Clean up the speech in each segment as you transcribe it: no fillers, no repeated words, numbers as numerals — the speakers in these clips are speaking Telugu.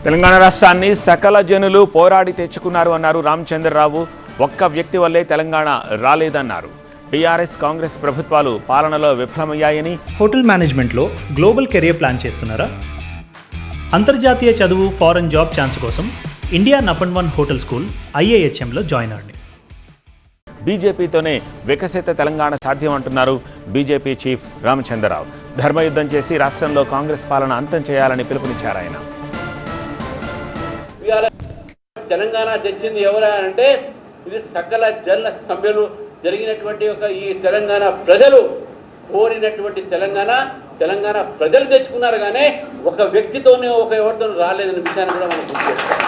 తెలంగాణ రాష్ట్రాన్ని సకల జనులు పోరాడి తెచ్చుకున్నారు అన్నారు రామచంద్రరావు. ఒక్క వ్యక్తి వల్లే తెలంగాణ రాలేదన్నారు. బీఆర్ఎస్ కాంగ్రెస్ ప్రభుత్వాలు పాలనలో విఫలమయ్యాయని. హోటల్ మేనేజ్మెంట్లో గ్లోబల్ కెరియర్ ప్లాన్ చేస్తున్నారా? అంతర్జాతీయ చదువు, ఫారెన్ జాబ్ ఛాన్స్ కోసం ఇండియా నంబర్ 1 హోటల్ స్కూల్ IIHMలో జాయిన్ అవ్వండి. బీజేపీతోనే వికసిత తెలంగాణ సాధ్యమంటున్నారు బీజేపీ చీఫ్ రామచంద్రరావు. ధర్మయుద్ధం చేసి రాష్ట్రంలో కాంగ్రెస్ పాలన అంతం చేయాలని పిలుపునిచ్చారు ఆయన. తెలంగాణ తెచ్చింది ఎవరా అంటే ఇది సకల జన సభ్యులు జరిగినటువంటి ఈ తెలంగాణ ప్రజలు కోరినటువంటి తెలంగాణ ప్రజలు తెచ్చుకున్నారు. కానీ ఒక వ్యక్తితోనే ఎవరితో రాలేదనే విషయాన్ని కూడా మనం గుర్తుపెట్టాలి.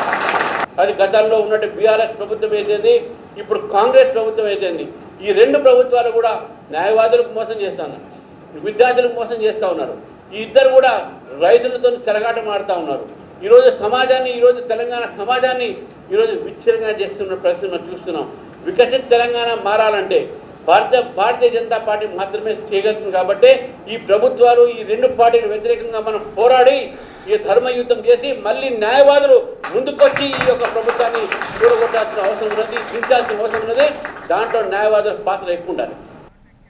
అది గతంలో ఉన్నట్టు బీఆర్ఎస్ ప్రభుత్వం అయితేంది, ఇప్పుడు కాంగ్రెస్ ప్రభుత్వం అయితేంది. ఈ రెండు ప్రభుత్వాలు కూడా న్యాయవాదులకు మోసం చేస్తూ ఉన్నారు, విద్యార్థులకు మోసం చేస్తూ ఉన్నారు. ఈ ఇద్దరు కూడా రైతులతో చెలగాటం ఆడుతూ ఉన్నారు. ఈరోజు తెలంగాణ సమాజాన్ని ఈరోజు విచ్ఛిన్నంగా చేస్తున్న పరిస్థితి మనం చూస్తున్నాం. వికసిత తెలంగాణ మారాలంటే భారతీయ జనతా పార్టీ మాత్రమే చేయగలుగుతుంది. కాబట్టి ఈ ప్రభుత్వాలు ఈ రెండు పార్టీలకు వ్యతిరేకంగా మనం పోరాడి ఈ ధర్మయుద్ధం చేసి మళ్ళీ న్యాయవాదులు ముందుకొచ్చి ఈ యొక్క ప్రభుత్వాన్ని కూడగొట్టాల్సిన అవసరం ఉన్నది, దించాల్సిన అవసరం ఉన్నది. దాంట్లో న్యాయవాదుల పాత్ర ఎక్కువ ఉండాలి.